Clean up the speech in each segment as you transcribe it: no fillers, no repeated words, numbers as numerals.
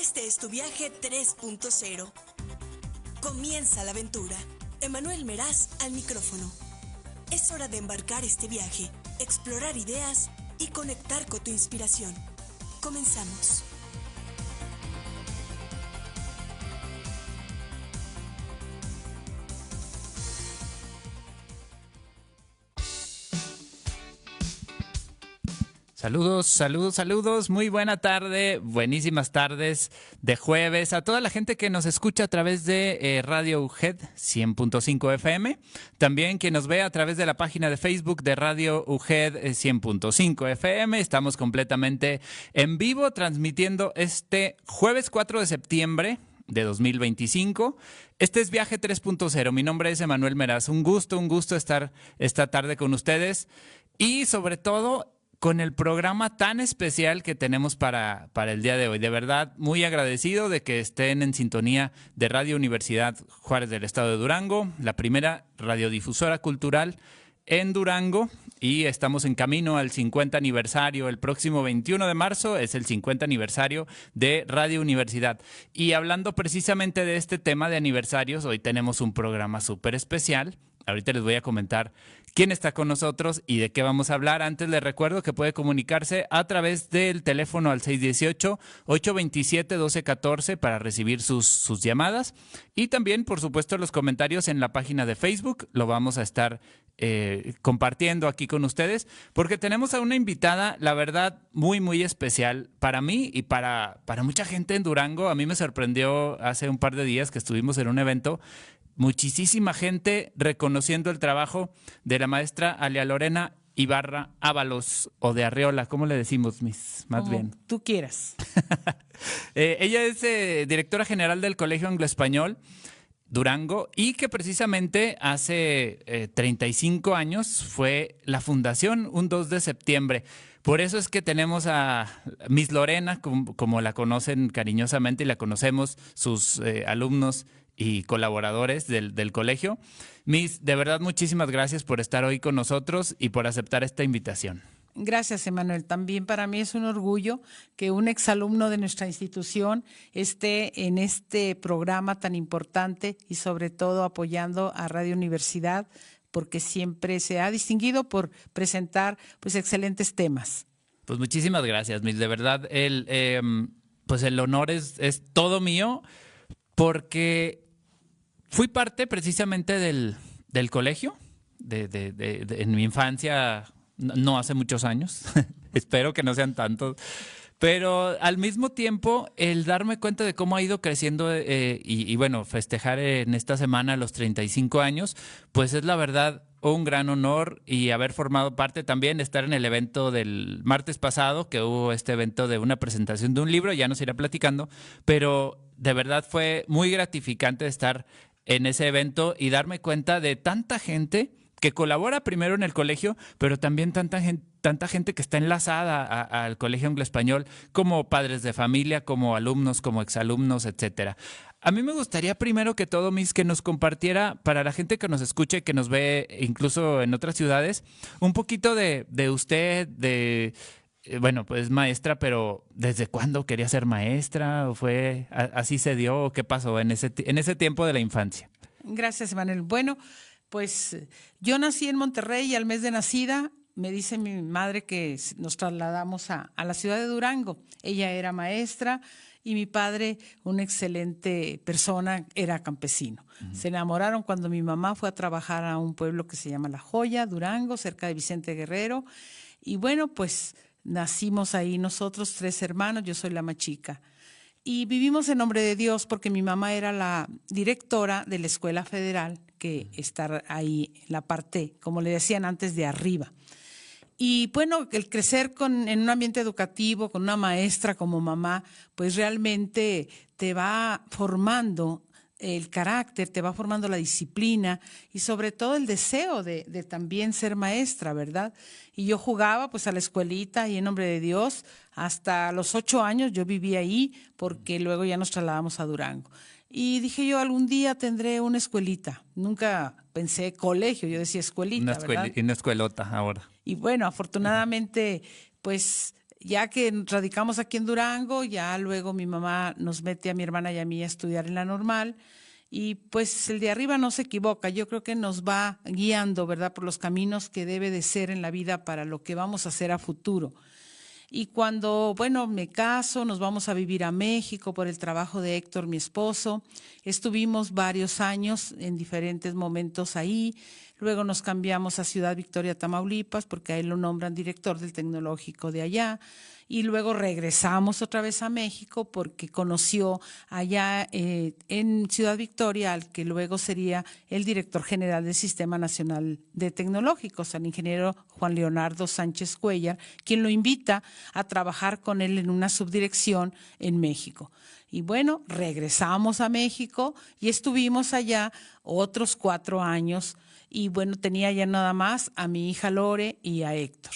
Este es tu viaje 3.0. Comienza la aventura. Emanuel Meraz al micrófono. Es hora de embarcar este viaje, explorar ideas y conectar con tu inspiración. Comenzamos. Saludos, saludos, saludos. Muy buena tarde, buenísimas tardes de jueves. A toda la gente que nos escucha a través de Radio UGED 100.5 FM. También quien nos ve a través de la página de Facebook de Radio UGED 100.5 FM. Estamos completamente en vivo transmitiendo este jueves 4 de septiembre de 2025. Este es Viaje 3.0. Mi nombre es Emanuel Meraz. Un gusto estar esta tarde con ustedes y sobre todo con el programa tan especial que tenemos para el día de hoy. De verdad, muy agradecido de que estén en sintonía de Radio Universidad Juárez del Estado de Durango, la primera radiodifusora cultural en Durango, y estamos en camino al 50 aniversario. El próximo 21 de marzo es el 50 aniversario de Radio Universidad. Y hablando precisamente de este tema de aniversarios, hoy tenemos un programa súper especial. Ahorita les voy a comentar quién está con nosotros y de qué vamos a hablar. Antes les recuerdo que puede comunicarse a través del teléfono al 618-827-1214 para recibir sus llamadas. Y también, por supuesto, los comentarios en la página de Facebook. Lo vamos a estar compartiendo aquí con ustedes porque tenemos a una invitada, la verdad, muy especial para mí y para mucha gente en Durango. A mí me sorprendió hace un par de días que estuvimos en un evento. Muchísima gente reconociendo el trabajo de la maestra Alia Lorena Ibarra Ábalos, o de Arreola, ¿cómo le decimos, Miss? Más como bien. Tú quieras. Ella es directora general del Colegio Anglo-Español Durango y que precisamente hace 35 años fue la fundación, un 2 de septiembre. Por eso es que tenemos a Miss Lorena, como la conocen cariñosamente y la conocemos sus alumnos y colaboradores del colegio. Miss, de verdad, muchísimas gracias por estar hoy con nosotros y por aceptar esta invitación. Gracias, Emanuel. También para mí es un orgullo que un exalumno de nuestra institución esté en este programa tan importante y sobre todo apoyando a Radio Universidad, porque siempre se ha distinguido por presentar pues excelentes temas. Pues muchísimas gracias, Miss. De verdad, pues el honor es todo mío, porque fui parte precisamente del colegio, en mi infancia, no hace muchos años, espero que no sean tantos, pero al mismo tiempo el darme cuenta de cómo ha ido creciendo y bueno, festejar en esta semana los 35 años, pues es la verdad un gran honor, y haber formado parte también, estar en el evento del martes pasado, que hubo este evento de una presentación de un libro, ya nos irá platicando, pero de verdad fue muy gratificante estar en ese evento y darme cuenta de tanta gente que colabora primero en el colegio, pero también tanta gente que está enlazada al Colegio Anglo-Español, como padres de familia, como alumnos, como exalumnos, etcétera. A mí me gustaría primero que todo, Miss, que nos compartiera, para la gente que nos escuche, que nos ve incluso en otras ciudades, un poquito de usted, bueno, pues maestra, pero ¿desde cuándo quería ser maestra? ¿O fue así se dio? ¿O qué pasó en ese tiempo de la infancia? Gracias, Emanuel. Bueno, pues yo nací en Monterrey y al mes de nacida me dice mi madre que nos trasladamos a la ciudad de Durango. Ella era maestra y mi padre, una excelente persona, era campesino. Uh-huh. Se enamoraron cuando mi mamá fue a trabajar a un pueblo que se llama La Joya, Durango, cerca de Vicente Guerrero. Y bueno, pues nacimos ahí nosotros, 3 hermanos, yo soy la más chica. Y vivimos en nombre de Dios porque mi mamá era la directora de la Escuela Federal, que está ahí en la parte, como le decían antes, de arriba. Y bueno, el crecer en un ambiente educativo, con una maestra como mamá, pues realmente te va formando el carácter, te va formando la disciplina y sobre todo el deseo de también ser maestra, ¿verdad? Y yo jugaba pues a la escuelita y en nombre de Dios, hasta los 8 años yo vivía ahí, porque luego ya nos trasladamos a Durango. Y dije yo, algún día tendré una escuelita. Nunca pensé colegio, yo decía escuelita, ¿verdad? Una escuelota ahora. Y bueno, afortunadamente, pues ya que radicamos aquí en Durango, ya luego mi mamá nos mete a mi hermana y a mí a estudiar en la normal. Y pues el de arriba no se equivoca, yo creo que nos va guiando, ¿verdad?, por los caminos que debe de ser en la vida para lo que vamos a hacer a futuro. Y cuando, bueno, me caso, nos vamos a vivir a México por el trabajo de Héctor, mi esposo. Estuvimos varios años en diferentes momentos ahí. Luego nos cambiamos a Ciudad Victoria, Tamaulipas, porque ahí lo nombran director del tecnológico de allá. Y luego regresamos otra vez a México porque conoció allá en Ciudad Victoria al que luego sería el director general del Sistema Nacional de Tecnológicos, al ingeniero Juan Leonardo Sánchez Cuellar, quien lo invita a trabajar con él en una subdirección en México. Y bueno, regresamos a México y estuvimos allá otros 4 años. Y bueno, tenía ya nada más a mi hija Lore y a Héctor.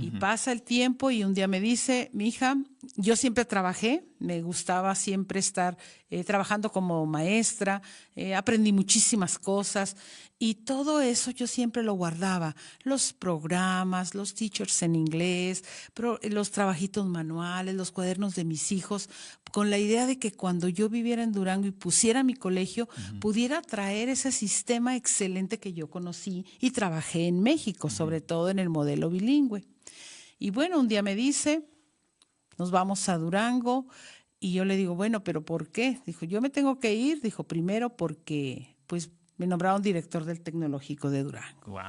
Y pasa el tiempo y un día me dice, mi hija, yo siempre trabajé, me gustaba siempre estar trabajando como maestra, aprendí muchísimas cosas y todo eso yo siempre lo guardaba, los programas, los teachers en inglés, los trabajitos manuales, los cuadernos de mis hijos, con la idea de que cuando yo viviera en Durango y pusiera mi colegio, pudiera traer ese sistema excelente que yo conocí y trabajé en México, sobre todo en el modelo bilingüe. Y bueno, un día me dice, nos vamos a Durango, y yo le digo, bueno, ¿pero por qué? Dijo, yo me tengo que ir, dijo, primero porque pues me nombraron director del Tecnológico de Durango. Wow.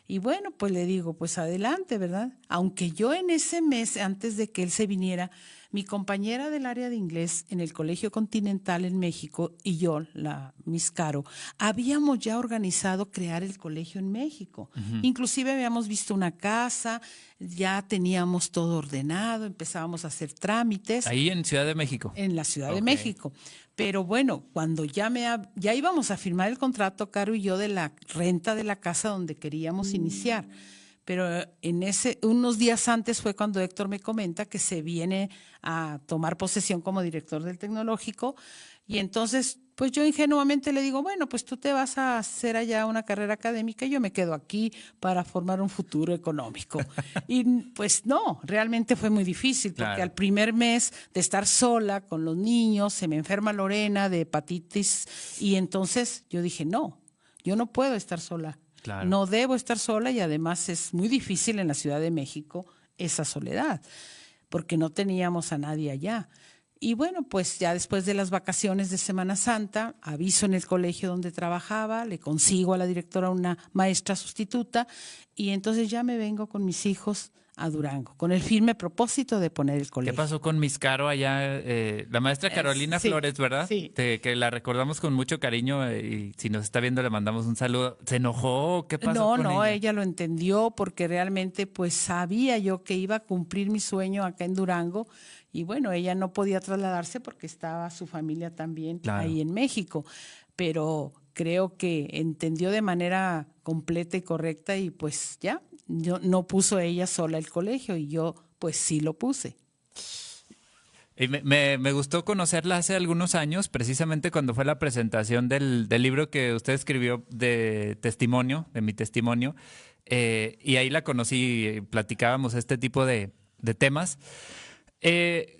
Y bueno, pues le digo, pues adelante, ¿verdad? Aunque yo en ese mes, antes de que él se viniera, mi compañera del área de inglés en el Colegio Continental en México y yo, la Miss Caro, habíamos ya organizado crear el colegio en México. Inclusive habíamos visto una casa, ya teníamos todo ordenado, empezábamos a hacer trámites. Ahí en Ciudad de México. En la Ciudad de México. Pero bueno, cuando ya íbamos a firmar el contrato, Caro y yo, de la renta de la casa donde queríamos iniciar. Pero unos días antes fue cuando Héctor me comenta que se viene a tomar posesión como director del Tecnológico. Y entonces, pues yo ingenuamente le digo, bueno, pues tú te vas a hacer allá una carrera académica y yo me quedo aquí para formar un futuro económico. Y pues no, realmente fue muy difícil porque al primer mes de estar sola con los niños, se me enferma Lorena de hepatitis y entonces yo dije, no, yo no puedo estar sola. Claro. No debo estar sola y además es muy difícil en la Ciudad de México esa soledad, porque no teníamos a nadie allá. Y bueno, pues ya después de las vacaciones de Semana Santa, aviso en el colegio donde trabajaba, le consigo a la directora una maestra sustituta y entonces ya me vengo con mis hijos a Durango, con el firme propósito de poner el colegio. ¿Qué pasó con Miss Caro allá? La maestra Carolina Flores, ¿verdad? Sí. Que la recordamos con mucho cariño y si nos está viendo le mandamos un saludo. ¿Se enojó? ¿Qué pasó con ella? No, ella lo entendió porque realmente pues sabía yo que iba a cumplir mi sueño acá en Durango y bueno, ella no podía trasladarse porque estaba su familia también ahí en México, pero creo que entendió de manera completa y correcta y pues ya, no puso ella sola el colegio y yo pues sí lo puse. Y me gustó conocerla hace algunos años, precisamente cuando fue la presentación del libro que usted escribió de testimonio, de mi testimonio, y ahí la conocí, platicábamos este tipo de temas.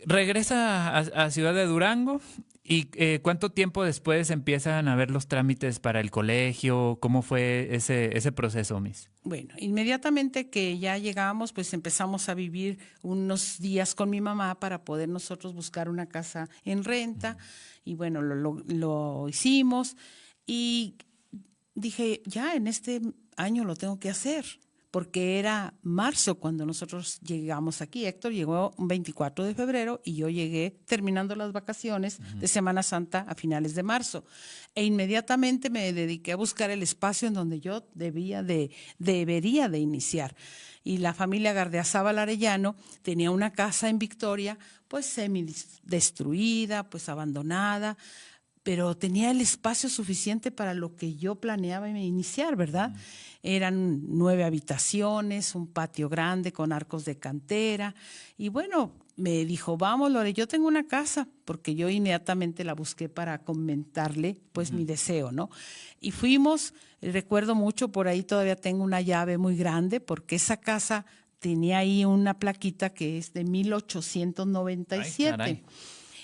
Regresa a Ciudad de Durango. ¿Y cuánto tiempo después empiezan a ver los trámites para el colegio? ¿Cómo fue ese proceso, Miss? Bueno, inmediatamente que ya llegamos, pues empezamos a vivir unos días con mi mamá para poder nosotros buscar una casa en renta. Y bueno, lo hicimos y dije, ya en este año lo tengo que hacer. Porque era marzo cuando nosotros llegamos aquí. Héctor llegó un 24 de febrero y yo llegué terminando las vacaciones de Semana Santa a finales de marzo. E inmediatamente me dediqué a buscar el espacio en donde yo debería de iniciar. Y la familia Gardeazábal Arellano tenía una casa en Victoria, pues semi-destruida, pues abandonada, pero tenía el espacio suficiente para lo que yo planeaba iniciar, ¿verdad? Eran 9 habitaciones, un patio grande con arcos de cantera. Y bueno, me dijo, vamos, Lore, yo tengo una casa, porque yo inmediatamente la busqué para comentarle, pues, mi deseo, ¿no? Y fuimos, recuerdo mucho, por ahí todavía tengo una llave muy grande, porque esa casa tenía ahí una plaquita que es de 1897. Ay, caray.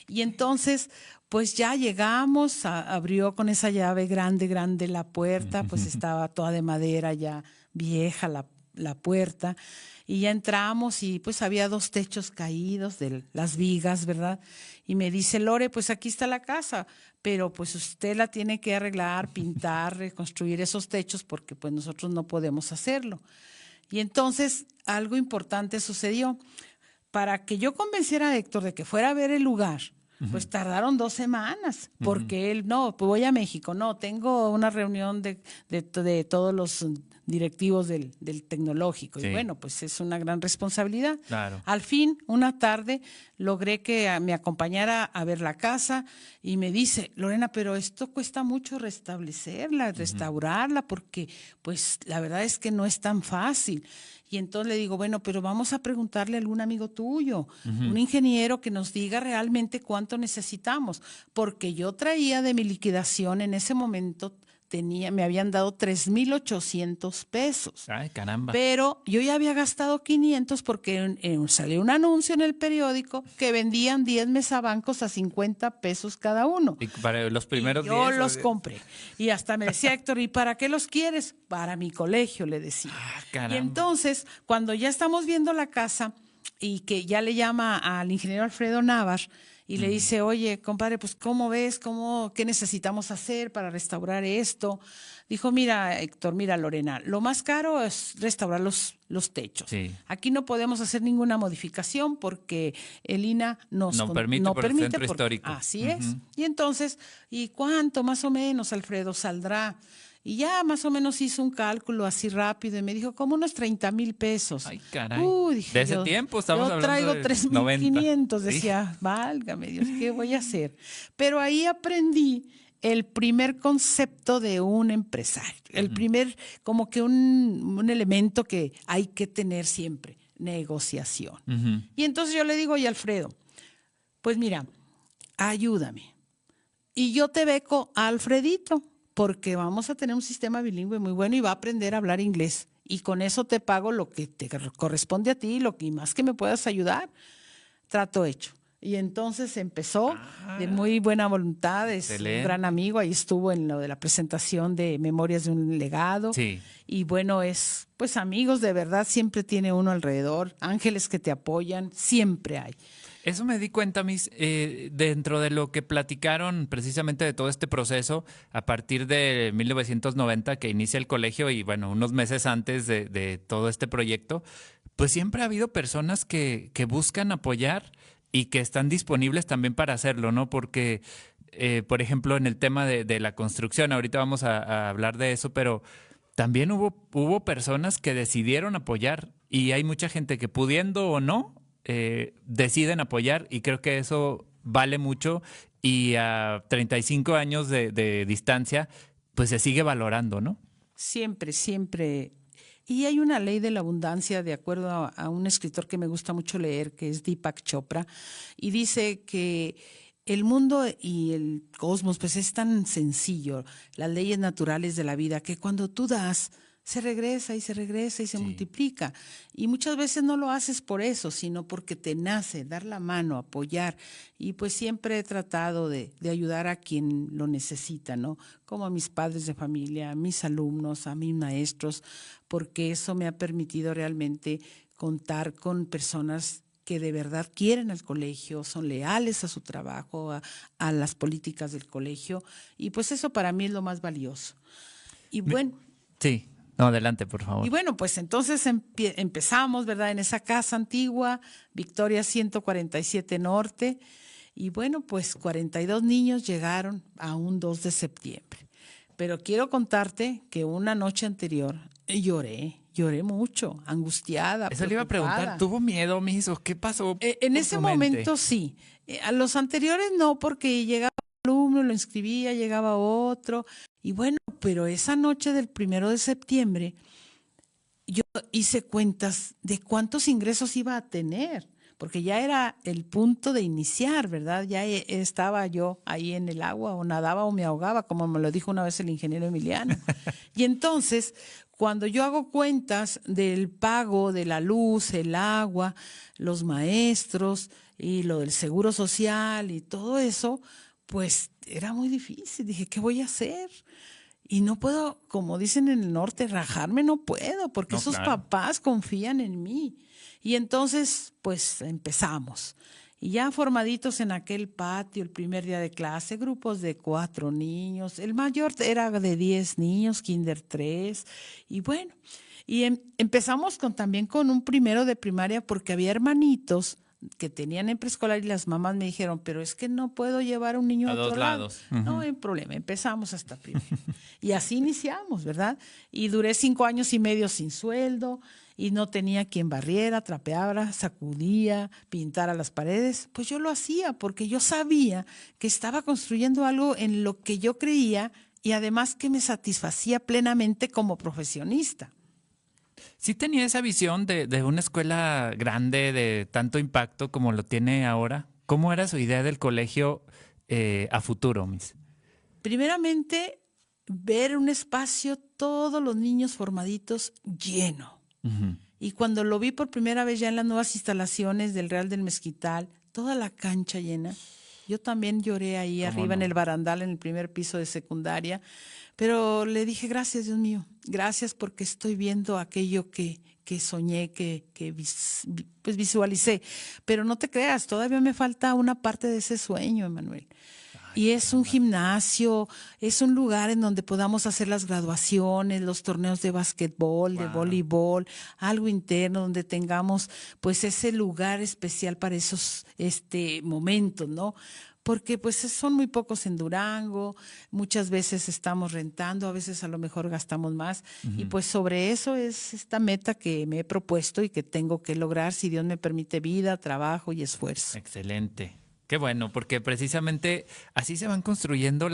Y entonces, pues ya llegamos, abrió con esa llave grande la puerta, pues estaba toda de madera ya vieja la puerta, y ya entramos y pues había 2 techos caídos de las vigas, ¿verdad? Y me dice, Lore, pues aquí está la casa, pero pues usted la tiene que arreglar, pintar, reconstruir esos techos porque pues nosotros no podemos hacerlo. Y entonces algo importante sucedió. Para que yo convenciera a Héctor de que fuera a ver el lugar, pues tardaron 2 semanas, porque él, no, pues voy a México, no, tengo una reunión de todos los directivos del tecnológico. Sí. Y bueno, pues es una gran responsabilidad. Claro. Al fin, una tarde, logré que me acompañara a ver la casa y me dice, Lorena, pero esto cuesta mucho restablecerla, restaurarla, porque pues la verdad es que no es tan fácil. Y entonces le digo, bueno, pero vamos a preguntarle a algún amigo tuyo, un ingeniero que nos diga realmente cuánto necesitamos, porque yo traía de mi liquidación en ese momento, me habían dado 3,800 pesos. Ay, caramba. Pero yo ya había gastado 500 porque salió un anuncio en el periódico que vendían 10 mesabancos a 50 pesos cada uno. Y para los primeros Y yo 10, los compré. Y hasta me decía Héctor, ¿y para qué los quieres? Para mi colegio, le decía. caramba. Y entonces, cuando ya estamos viendo la casa y que ya le llama al ingeniero Alfredo Navar y le dice, oye, compadre, pues ¿cómo ves? ¿Qué necesitamos hacer para restaurar esto? Dijo, mira, Héctor, mira, Lorena, lo más caro es restaurar los techos. Sí. Aquí no podemos hacer ninguna modificación porque el INA No permite por el centro histórico. Así es. Y entonces, ¿y cuánto más o menos, Alfredo, saldrá? Y ya más o menos hizo un cálculo así rápido y me dijo, como unos 30,000 pesos. Ay, caray. Dije De ese yo, tiempo estamos yo hablando traigo de 3,500, 90. decía, válgame Dios, ¿qué voy a hacer? Pero ahí aprendí el primer concepto de un empresario, el primer, como que un elemento que hay que tener siempre, negociación. Y entonces yo le digo, oye, Alfredo, pues mira, ayúdame. Y yo te beco a Alfredito, porque vamos a tener un sistema bilingüe muy bueno y va a aprender a hablar inglés. Y con eso te pago lo que te corresponde a ti, y más que me puedas ayudar. Trato hecho. Y entonces empezó de muy buena voluntad, es Excelente. un gran amigo, ahí estuvo en lo de la presentación de Memorias de un Legado. Sí. Y bueno, pues amigos, de verdad, siempre tiene uno alrededor, ángeles que te apoyan, siempre hay. Eso me di cuenta, dentro de lo que platicaron precisamente de todo este proceso, a partir de 1990 que inicia el colegio y bueno, unos meses antes de todo este proyecto, pues siempre ha habido personas que buscan apoyar y que están disponibles también para hacerlo, ¿no? Porque, por ejemplo, en el tema de la construcción, ahorita vamos a hablar de eso, pero también hubo personas que decidieron apoyar y hay mucha gente que pudiendo o no, deciden apoyar y creo que eso vale mucho y a 35 años de distancia, pues se sigue valorando, ¿no? Siempre, siempre. Y hay una ley de la abundancia, de acuerdo a un escritor que me gusta mucho leer, que es Deepak Chopra, y dice que el mundo y el cosmos, pues es tan sencillo, las leyes naturales de la vida, que cuando tú das, se regresa y se regresa y se multiplica. Y muchas veces no lo haces por eso, sino porque te nace dar la mano, apoyar. Y pues siempre he tratado de ayudar a quien lo necesita, ¿no? Como a mis padres de familia, a mis alumnos, a mis maestros, porque eso me ha permitido realmente contar con personas que de verdad quieren al colegio, son leales a su trabajo, a las políticas del colegio. Y pues eso para mí es lo más valioso. Y bueno. Sí. No, adelante, por favor. Y bueno, pues entonces empezamos, ¿verdad? En esa casa antigua, Victoria 147 Norte. Y bueno, pues 42 niños llegaron a un 2 de septiembre. Pero quiero contarte que una noche anterior lloré mucho, angustiada. Eso le iba a preguntar, ¿tuvo miedo, Miss? ¿Qué pasó? En ese momento sí. A los anteriores no, porque llegaba un alumno, lo inscribía, llegaba otro. Y bueno, pero esa noche del 1 de septiembre yo hice cuentas de cuántos ingresos iba a tener, porque ya era el punto de iniciar, ¿verdad? Ya estaba yo ahí en el agua, o nadaba o me ahogaba, como me lo dijo una vez el ingeniero Emiliano. Y entonces, cuando yo hago cuentas del pago de la luz, el agua, los maestros y lo del seguro social y todo eso, pues era muy difícil. Dije, ¿qué voy a hacer? Y no puedo, como dicen en el norte, rajarme no puedo, porque No, esos claro. papás confían en mí. Y entonces, pues empezamos. Y ya formaditos en aquel patio, el primer día de clase, grupos de 4 niños. El mayor era de 10 niños, kinder 3. Y bueno, y empezamos también con un primero de primaria porque había hermanitos que tenían en preescolar y las mamás me dijeron, pero es que no puedo llevar a un niño A a otro dos lado. lados. No hay problema, empezamos hasta primero. Y así iniciamos, ¿verdad? Y duré 5 años y medio sin sueldo y no tenía quien barriera, trapeara, sacudía, pintara las paredes. Pues yo lo hacía porque yo sabía que estaba construyendo algo en lo que yo creía y además que me satisfacía plenamente como profesionista. Sí tenía esa visión de una escuela grande, de tanto impacto como lo tiene ahora. ¿Cómo era su idea del colegio a futuro, Miss? Primeramente, ver un espacio, todos los niños formaditos lleno. Y cuando lo vi por primera vez ya en las nuevas instalaciones del Real del Mezquital, toda la cancha llena, yo también lloré ahí ¿Cómo arriba en no? el barandal, en el primer piso de secundaria, pero le dije, gracias, Dios mío, gracias porque estoy viendo aquello que soñé, pues visualicé. Pero no te creas, todavía me falta una parte de ese sueño, Emanuel. Y es un gimnasio, es un lugar en donde podamos hacer las graduaciones, los torneos de básquetbol, de voleibol, algo interno donde tengamos pues ese lugar especial para esos momentos, ¿no? Porque pues son muy pocos en Durango, muchas veces estamos rentando, a veces a lo mejor gastamos más y pues sobre eso es esta meta que me he propuesto y que tengo que lograr si Dios me permite vida, trabajo y esfuerzo. Excelente. Qué bueno, porque precisamente así se van construyendo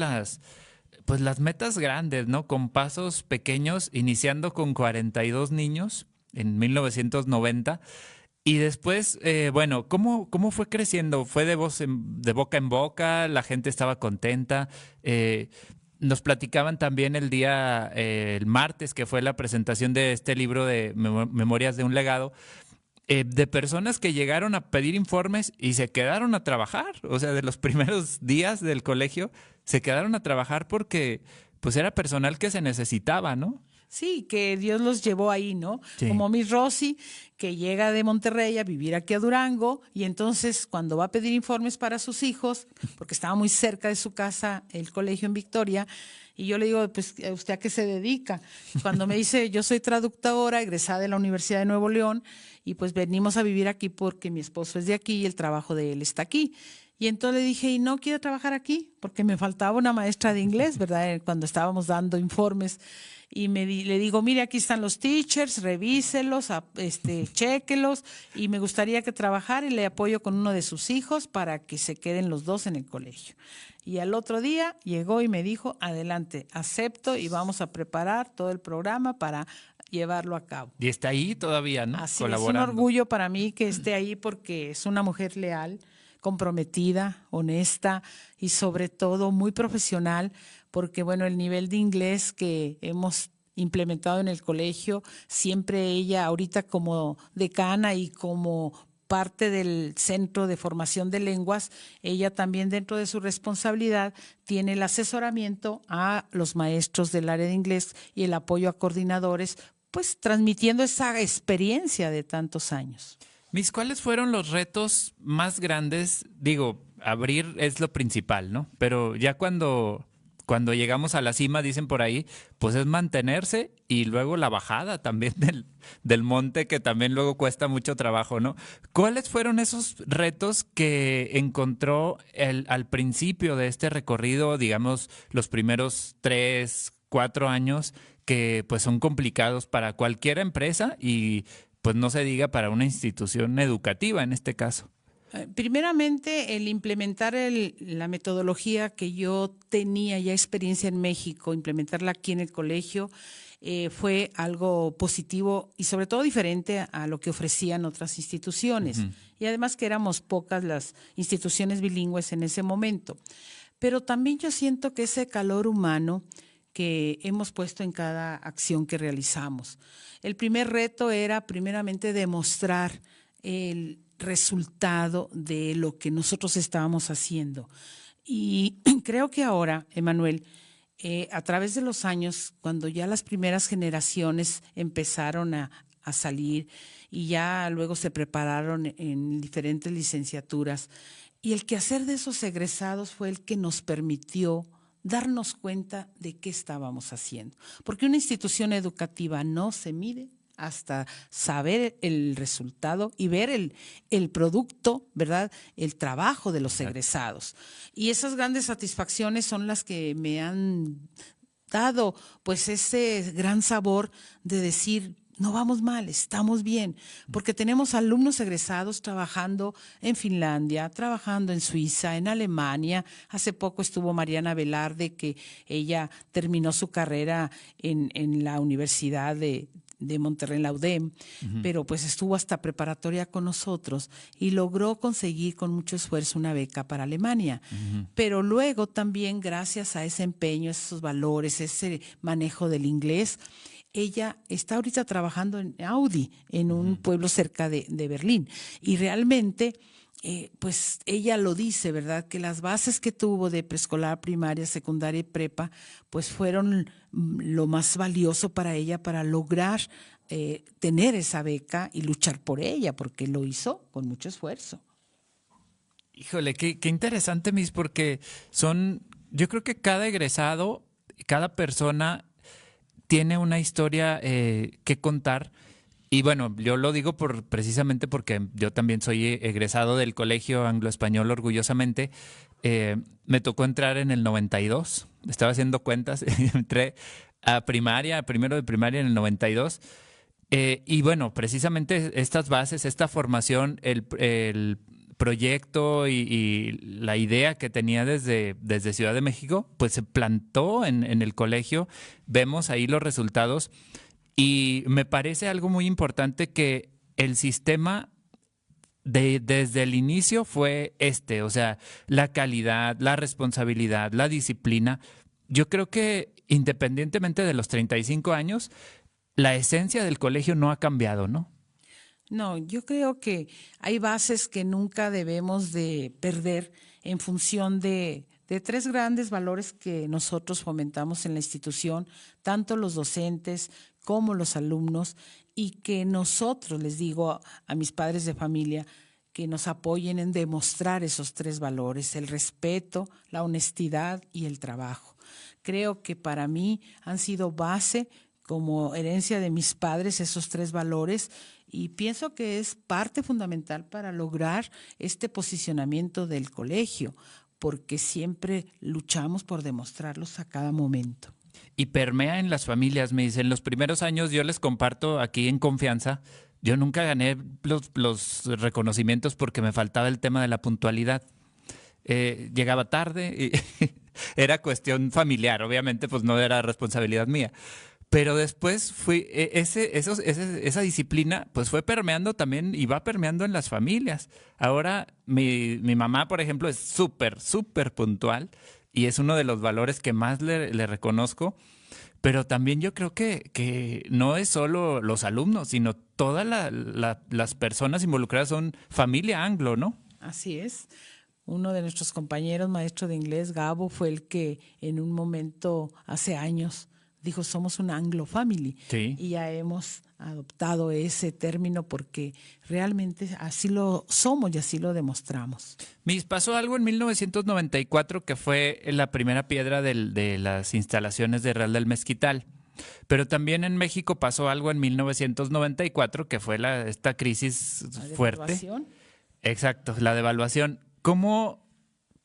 pues las metas grandes, ¿no? Con pasos pequeños, iniciando con 42 niños en 1990. Y después, bueno, ¿cómo fue creciendo? ¿Fue de boca en boca? ¿La gente estaba contenta? Nos platicaban también el martes, que fue la presentación de este libro de Memorias de un legado, de personas que llegaron a pedir informes y se quedaron a trabajar. O sea, de los primeros días del colegio, se quedaron a trabajar porque pues era personal que se necesitaba, ¿no? Sí, que Dios los llevó ahí, ¿no? Sí. Como Miss Rosy, que llega de Monterrey a vivir aquí a Durango y entonces cuando va a pedir informes para sus hijos, porque estaba muy cerca de su casa el colegio en Victoria, y yo le digo, pues, ¿usted a qué se dedica? Cuando me dice, yo soy traductora, egresada de la Universidad de Nuevo León, y pues venimos a vivir aquí porque mi esposo es de aquí y el trabajo de él está aquí. Y entonces le dije, ¿y no quiere trabajar aquí? Porque me faltaba una maestra de inglés, ¿verdad? Cuando estábamos dando informes. Y le digo, mire, aquí están los teachers, revíselos, chéquelos, y me gustaría que trabajara y le apoyo con uno de sus hijos para que se queden los dos en el colegio. Y al otro día llegó y me dijo, adelante, acepto y vamos a preparar todo el programa para llevarlo a cabo. Y está ahí todavía, ¿no? Así es, un Colaborando. orgullo para mí que esté ahí porque es una mujer leal, comprometida, honesta y sobre todo muy profesional, porque bueno, el nivel de inglés que hemos implementado en el colegio, siempre ella ahorita como decana y como parte del Centro de Formación de Lenguas, ella también dentro de su responsabilidad tiene el asesoramiento a los maestros del área de inglés y el apoyo a coordinadores, pues transmitiendo esa experiencia de tantos años. Miss, ¿cuáles fueron los retos más grandes? Digo, abrir es lo principal, ¿no? Pero ya cuando llegamos a la cima, dicen por ahí, pues es mantenerse y luego la bajada también del monte, que también luego cuesta mucho trabajo, ¿no? ¿Cuáles fueron esos retos que encontró al principio de este recorrido, digamos, los primeros 3, 4 años, que pues son complicados para cualquier empresa y pues no se diga para una institución educativa en este caso? Primeramente, el implementar la metodología que yo tenía ya experiencia en México, implementarla aquí en el colegio, fue algo positivo y sobre todo diferente a lo que ofrecían otras instituciones. Y además que éramos pocas las instituciones bilingües en ese momento. Pero también yo siento que ese calor humano que hemos puesto en cada acción que realizamos. El primer reto era primeramente demostrar el resultado de lo que nosotros estábamos haciendo. Y creo que ahora, Emanuel, a través de los años, cuando ya las primeras generaciones empezaron a salir y ya luego se prepararon en diferentes licenciaturas, y el quehacer de esos egresados fue el que nos permitió darnos cuenta de qué estábamos haciendo. Porque una institución educativa no se mide hasta saber el resultado y ver el producto, ¿verdad? El trabajo de los egresados. Y esas grandes satisfacciones son las que me han dado pues ese gran sabor de decir, no vamos mal, estamos bien, porque tenemos alumnos egresados trabajando en Finlandia, trabajando en Suiza, en Alemania. Hace poco estuvo Mariana Velarde, que ella terminó su carrera en la Universidad de Monterrey, en la UDEM, pero pues estuvo hasta preparatoria con nosotros y logró conseguir con mucho esfuerzo una beca para Alemania. Pero luego también, gracias a ese empeño, esos valores, ese manejo del inglés, ella está ahorita trabajando en Audi, en un pueblo cerca de Berlín. Y realmente, pues ella lo dice, ¿verdad? Que las bases que tuvo de preescolar, primaria, secundaria y prepa, pues fueron lo más valioso para ella para lograr tener esa beca y luchar por ella, porque lo hizo con mucho esfuerzo. Híjole, qué interesante, Miss, porque yo creo que cada egresado, cada persona tiene una historia que contar. Y bueno, yo lo digo precisamente porque yo también soy egresado del Colegio Anglo-Español, orgullosamente. Me tocó entrar en el 92, estaba haciendo cuentas, entré a primero de primaria en el 92. Y bueno, precisamente estas bases, esta formación, el proyecto y la idea que tenía desde Ciudad de México, pues se plantó en el colegio. Vemos ahí los resultados y me parece algo muy importante que el sistema desde el inicio fue o sea, la calidad, la responsabilidad, la disciplina. Yo creo que independientemente de los 35 años, la esencia del colegio no ha cambiado, ¿no? No, yo creo que hay bases que nunca debemos de perder en función de tres grandes valores que nosotros fomentamos en la institución, tanto los docentes como los alumnos, y que nosotros, les digo a mis padres de familia, que nos apoyen en demostrar esos tres valores: el respeto, la honestidad y el trabajo. Creo que para mí han sido base como herencia de mis padres esos tres valores, y pienso que es parte fundamental para lograr este posicionamiento del colegio, porque siempre luchamos por demostrarlos a cada momento. Y permea en las familias, me dicen. En los primeros años, yo les comparto aquí en confianza, yo nunca gané los reconocimientos porque me faltaba el tema de la puntualidad. Llegaba tarde y era cuestión familiar, obviamente pues no era responsabilidad mía. Pero después esa disciplina pues fue permeando también y va permeando en las familias. Ahora mi mamá, por ejemplo, es súper, súper puntual y es uno de los valores que más le reconozco. Pero también yo creo que no es solo los alumnos, sino todas las personas involucradas son familia anglo, ¿no? Así es. Uno de nuestros compañeros, maestro de inglés, Gabo, fue el que en un momento, hace años, dijo, somos una Anglo Family. Sí. Y ya hemos adoptado ese término porque realmente así lo somos y así lo demostramos. Miss, pasó algo en 1994 que fue la primera piedra de las instalaciones de Real del Mezquital. Pero también en México pasó algo en 1994 que fue esta crisis fuerte. ¿La devaluación? Exacto, la devaluación. ¿Cómo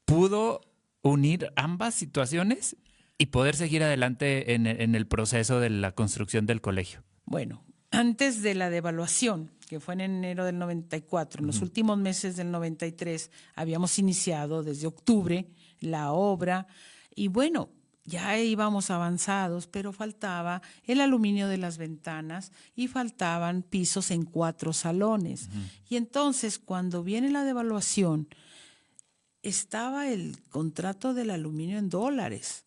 pudo unir ambas situaciones y poder seguir adelante en el proceso de la construcción del colegio? Bueno, antes de la devaluación, que fue en enero del 94, en los últimos meses del 93, habíamos iniciado desde octubre la obra y bueno, ya íbamos avanzados, pero faltaba el aluminio de las ventanas y faltaban pisos en 4 salones. Y entonces, cuando viene la devaluación, estaba el contrato del aluminio en dólares.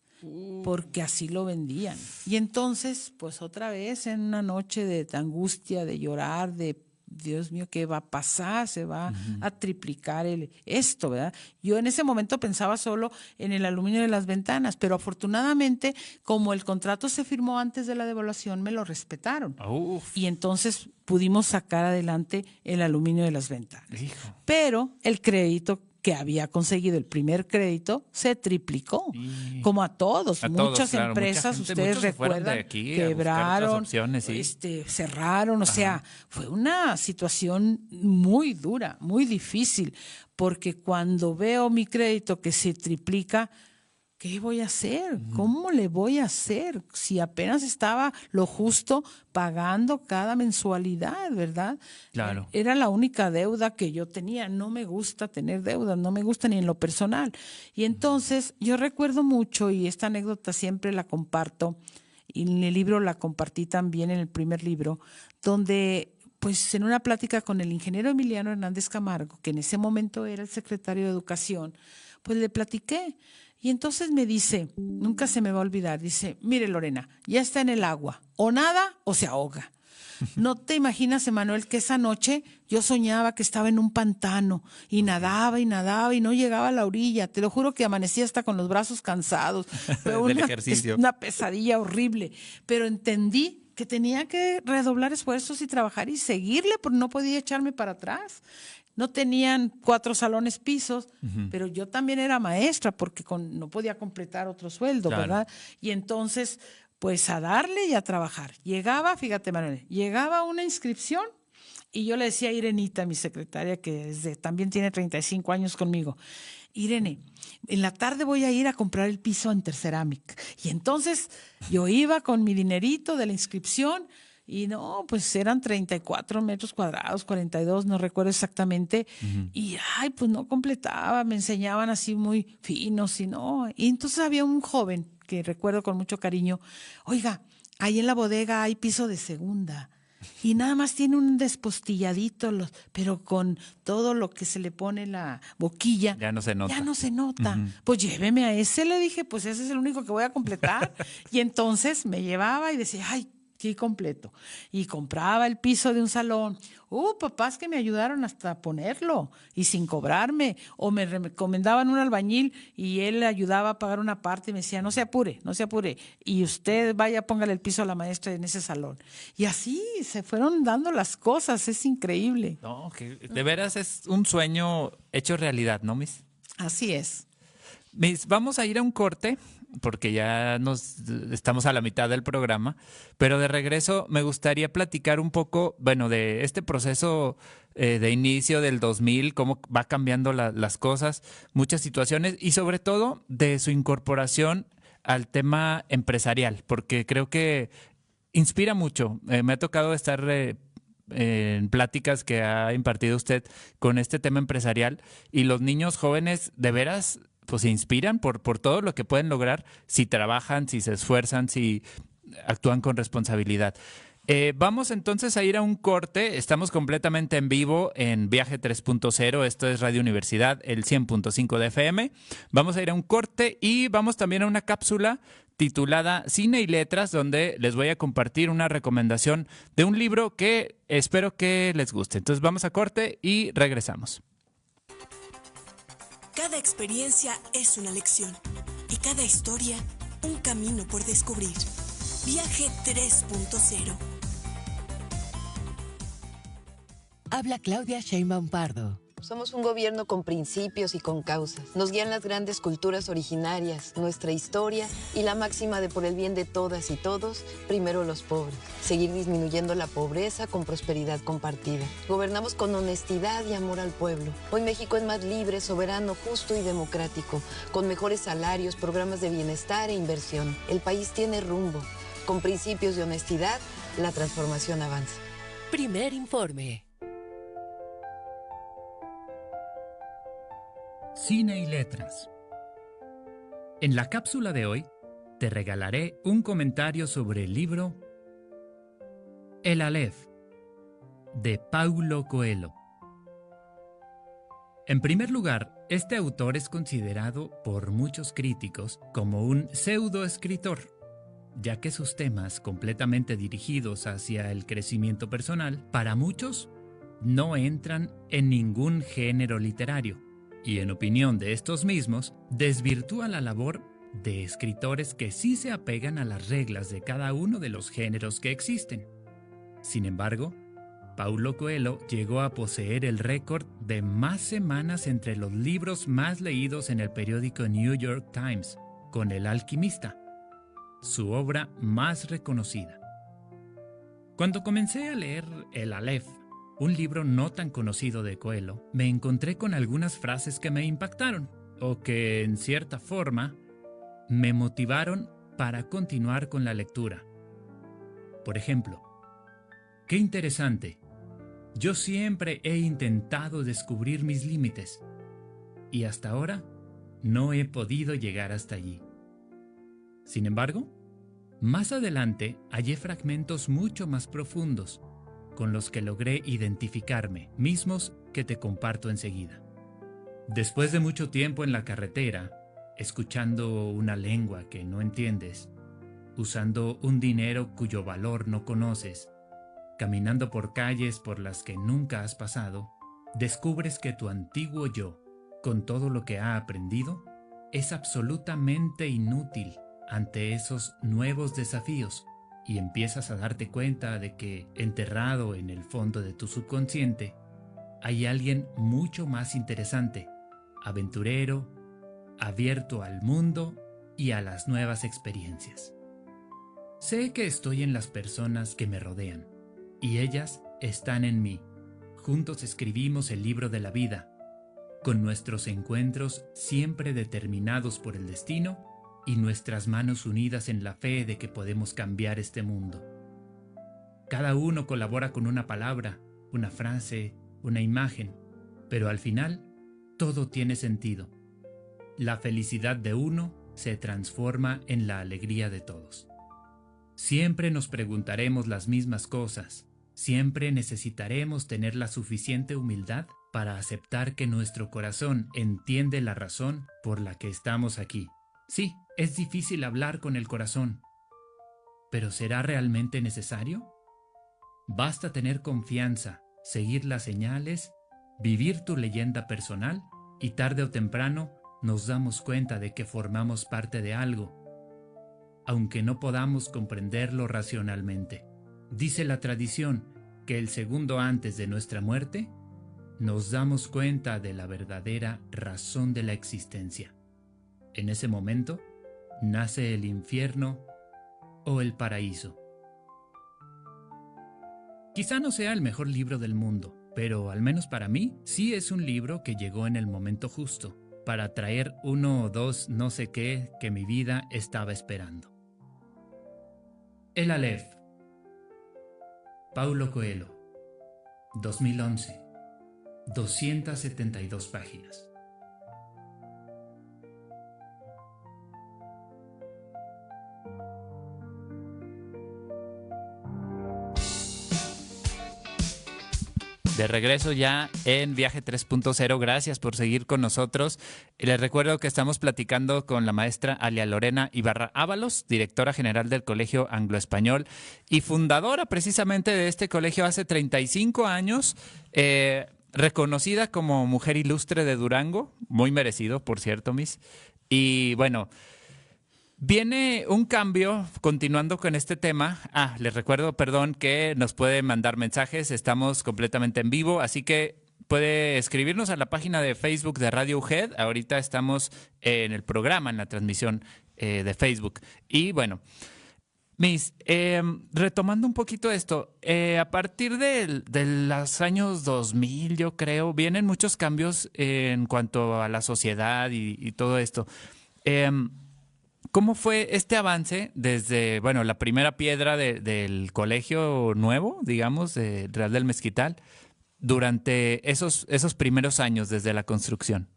porque así lo vendían. Y entonces, pues otra vez en una noche de angustia, de llorar, de Dios mío, ¿qué va a pasar? Se va a triplicar esto, ¿verdad? Yo en ese momento pensaba solo en el aluminio de las ventanas, pero afortunadamente, como el contrato se firmó antes de la devaluación, me lo respetaron. Uf. Y entonces pudimos sacar adelante el aluminio de las ventanas. Hijo. Pero el crédito que había conseguido, el primer crédito, se triplicó. Como a todos, muchas claro, empresas, mucha gente, ustedes muchos se fueron recuerdan, de aquí a buscar quebraron, otras opciones, sí. cerraron, o sea, fue una situación muy dura, muy difícil, porque cuando veo mi crédito que se triplica, ¿qué voy a hacer? ¿Cómo le voy a hacer? Si apenas estaba lo justo pagando cada mensualidad, ¿verdad? Claro. Era la única deuda que yo tenía. No me gusta tener deudas, no me gusta ni en lo personal. Y entonces yo recuerdo mucho, y esta anécdota siempre la comparto, y en el libro la compartí también en el primer libro, donde pues en una plática con el ingeniero Emiliano Hernández Camargo, que en ese momento era el secretario de Educación, pues le platiqué. Y entonces me dice, nunca se me va a olvidar, dice, mire Lorena, ya está en el agua, o nada o se ahoga. No te imaginas, Emanuel, que esa noche yo soñaba que estaba en un pantano y nadaba y nadaba y no llegaba a la orilla. Te lo juro que amanecía hasta con los brazos cansados. Fue Del ejercicio. una pesadilla horrible, pero entendí que tenía que redoblar esfuerzos y trabajar y seguirle, porque no podía echarme para atrás. No tenían 4 salones pisos, pero yo también era maestra porque no podía completar otro sueldo, Claro. ¿verdad? Y entonces, pues a darle y a trabajar. Llegaba, fíjate Manuel, llegaba una inscripción y yo le decía a Irenita, mi secretaria, que también tiene 35 años conmigo, Irene, en la tarde voy a ir a comprar el piso en Terceramic. Y entonces yo iba con mi dinerito de la inscripción. Y no, pues eran 34 metros cuadrados, 42, no recuerdo exactamente. Y, ay, pues no completaba, me enseñaban así muy finos y no. Y entonces había un joven que recuerdo con mucho cariño, oiga, ahí en la bodega hay piso de segunda. Y nada más tiene un despostilladito, pero con todo lo que se le pone la boquilla. Ya no se nota. Ya no se nota. Pues lléveme a ese, le dije, pues ese es el único que voy a completar. Y entonces me llevaba y decía, ay, sí, completo. Y compraba el piso de un salón. Papás que me ayudaron hasta a ponerlo y sin cobrarme. O me recomendaban un albañil y él le ayudaba a pagar una parte y me decía, no se apure, no se apure. Y usted vaya, póngale el piso a la maestra en ese salón. Y así se fueron dando las cosas. Es increíble. No, que de veras es un sueño hecho realidad, ¿no, Miss? Así es. Miss, vamos a ir a un corte porque ya estamos a la mitad del programa, pero de regreso me gustaría platicar un poco, bueno, de este proceso de inicio del 2000, cómo va cambiando las cosas, muchas situaciones y sobre todo de su incorporación al tema empresarial, porque creo que inspira mucho. Me ha tocado estar en pláticas que ha impartido usted con este tema empresarial y los niños jóvenes de veras pues se inspiran por todo lo que pueden lograr si trabajan, si se esfuerzan, si actúan con responsabilidad. Vamos entonces a ir a un corte. Estamos completamente en vivo en Viaje 3.0. Esto es Radio Universidad, el 100.5 de FM. Vamos a ir a un corte y vamos también a una cápsula titulada Cine y Letras, donde les voy a compartir una recomendación de un libro que espero que les guste. Entonces vamos a corte y regresamos. Cada experiencia es una lección y cada historia un camino por descubrir. Viaje 3.0. Habla Claudia Sheinbaum Pardo. Somos un gobierno con principios y con causas. Nos guían las grandes culturas originarias, nuestra historia y la máxima de por el bien de todas y todos, primero los pobres. Seguir disminuyendo la pobreza con prosperidad compartida. Gobernamos con honestidad y amor al pueblo. Hoy México es más libre, soberano, justo y democrático, con mejores salarios, programas de bienestar e inversión. El país tiene rumbo. Con principios de honestidad, la transformación avanza. Primer informe. Cine y Letras. En la cápsula de hoy, te regalaré un comentario sobre el libro El Aleph, de Paulo Coelho. En primer lugar, este autor es considerado por muchos críticos como un pseudoescritor, ya que sus temas, completamente dirigidos hacia el crecimiento personal, para muchos no entran en ningún género literario, y en opinión de estos mismos, desvirtúa la labor de escritores que sí se apegan a las reglas de cada uno de los géneros que existen. Sin embargo, Paulo Coelho llegó a poseer el récord de más semanas entre los libros más leídos en el periódico New York Times, con El Alquimista, su obra más reconocida. Cuando comencé a leer El Aleph, un libro no tan conocido de Coelho, me encontré con algunas frases que me impactaron, o que, en cierta forma, me motivaron para continuar con la lectura. Por ejemplo, qué interesante. Yo siempre he intentado descubrir mis límites y hasta ahora no he podido llegar hasta allí. Sin embargo, más adelante hallé fragmentos mucho más profundos con los que logré identificarme, mismos que te comparto enseguida. Después de mucho tiempo en la carretera, escuchando una lengua que no entiendes, usando un dinero cuyo valor no conoces, caminando por calles por las que nunca has pasado, descubres que tu antiguo yo, con todo lo que ha aprendido, es absolutamente inútil ante esos nuevos desafíos, y empiezas a darte cuenta de que, enterrado en el fondo de tu subconsciente, hay alguien mucho más interesante, aventurero, abierto al mundo y a las nuevas experiencias. Sé que estoy en las personas que me rodean, y ellas están en mí. Juntos escribimos el libro de la vida, con nuestros encuentros siempre determinados por el destino y nuestras manos unidas en la fe de que podemos cambiar este mundo. Cada uno colabora con una palabra, una frase, una imagen, pero al final todo tiene sentido. La felicidad de uno se transforma en la alegría de todos. Siempre nos preguntaremos las mismas cosas. Siempre necesitaremos tener la suficiente humildad para aceptar que nuestro corazón entiende la razón por la que estamos aquí. Sí, es difícil hablar con el corazón, pero ¿será realmente necesario? Basta tener confianza, seguir las señales, vivir tu leyenda personal y tarde o temprano nos damos cuenta de que formamos parte de algo, aunque no podamos comprenderlo racionalmente. Dice la tradición que el segundo antes de nuestra muerte, nos damos cuenta de la verdadera razón de la existencia. En ese momento, nace el infierno o el paraíso. Quizá no sea el mejor libro del mundo, pero al menos para mí, sí es un libro que llegó en el momento justo, para traer uno o dos no sé qué que mi vida estaba esperando. El Aleph, Paulo Coelho, 2011, 272 páginas. De regreso ya en Viaje 3.0, gracias por seguir con nosotros. Les recuerdo que estamos platicando con la maestra Alia Lorena Ibarra Ábalos, directora general del Colegio Anglo-Español y fundadora precisamente de este colegio hace 35 años, reconocida como Mujer Ilustre de Durango, muy merecido, por cierto, Miss. Y bueno, viene un cambio, continuando con este tema. Les recuerdo, perdón, que nos puede mandar mensajes, estamos completamente en vivo, así que puede escribirnos a la página de Facebook de Radio UGED. Ahorita estamos en el programa, en la transmisión de Facebook. Y bueno, Miss, retomando un poquito esto, a partir de los años 2000, yo creo, vienen muchos cambios en cuanto a la sociedad y todo esto. ¿Cómo fue este avance desde, bueno, la primera piedra del colegio nuevo, digamos, de Real del Mezquital, durante esos primeros años desde la construcción?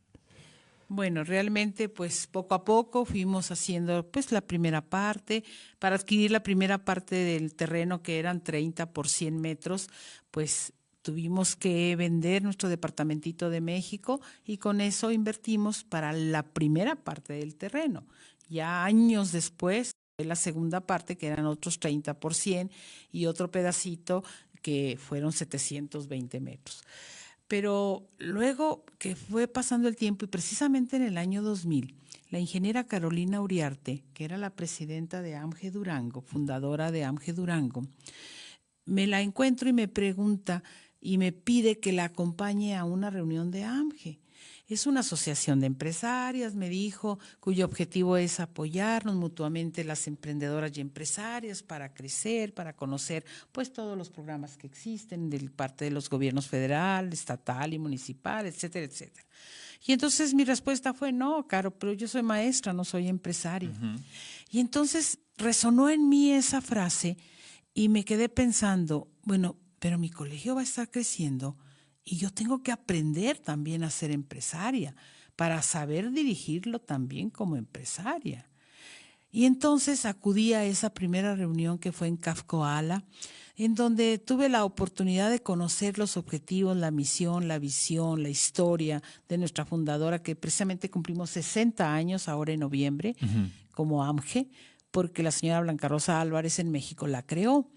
Bueno, realmente pues poco a poco fuimos haciendo pues la primera parte. Para adquirir la primera parte del terreno, que eran 30 por 100 metros, pues tuvimos que vender nuestro departamentito de México y con eso invertimos para la primera parte del terreno. Ya años después, la segunda parte, que eran otros 30% y otro pedacito que fueron 720 metros. Pero luego que fue pasando el tiempo y precisamente en el año 2000, la ingeniera Carolina Uriarte, que era la presidenta de AMGE Durango, fundadora de AMGE Durango, me la encuentro y me pregunta y me pide que la acompañe a una reunión de AMGE. Es una asociación de empresarias, me dijo, cuyo objetivo es apoyarnos mutuamente las emprendedoras y empresarias para crecer, para conocer pues todos los programas que existen de parte de los gobiernos federal, estatal y municipal, etcétera, etcétera. Y entonces mi respuesta fue, no, Caro, pero yo soy maestra, no soy empresaria. Y entonces resonó en mí esa frase y me quedé pensando, bueno, pero mi colegio va a estar creciendo y yo tengo que aprender también a ser empresaria para saber dirigirlo también como empresaria. Y entonces acudí a esa primera reunión que fue en Cafcoala, en donde tuve la oportunidad de conocer los objetivos, la misión, la visión, la historia de nuestra fundadora, que precisamente cumplimos 60 años ahora en noviembre como AMGE, porque la señora Blanca Rosa Álvarez en México la creó.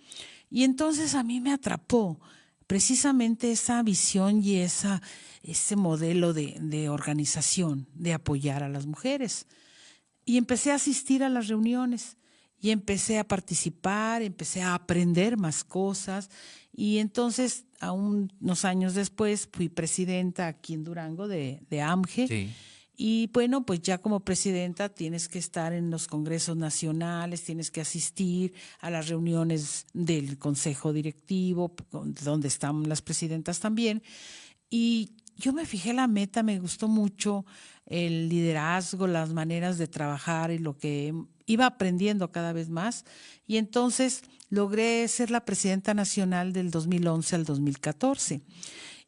Y entonces a mí me atrapó precisamente esa visión y ese modelo de organización, de apoyar a las mujeres. Y empecé a asistir a las reuniones y empecé a participar, empecé a aprender más cosas. Y entonces, a unos años después, fui presidenta aquí en Durango de AMGE. Sí. Y bueno, pues ya como presidenta tienes que estar en los congresos nacionales, tienes que asistir a las reuniones del consejo directivo, donde están las presidentas también. Y yo me fijé la meta, me gustó mucho el liderazgo, las maneras de trabajar y lo que iba aprendiendo cada vez más. Y entonces logré ser la presidenta nacional del 2011 al 2014.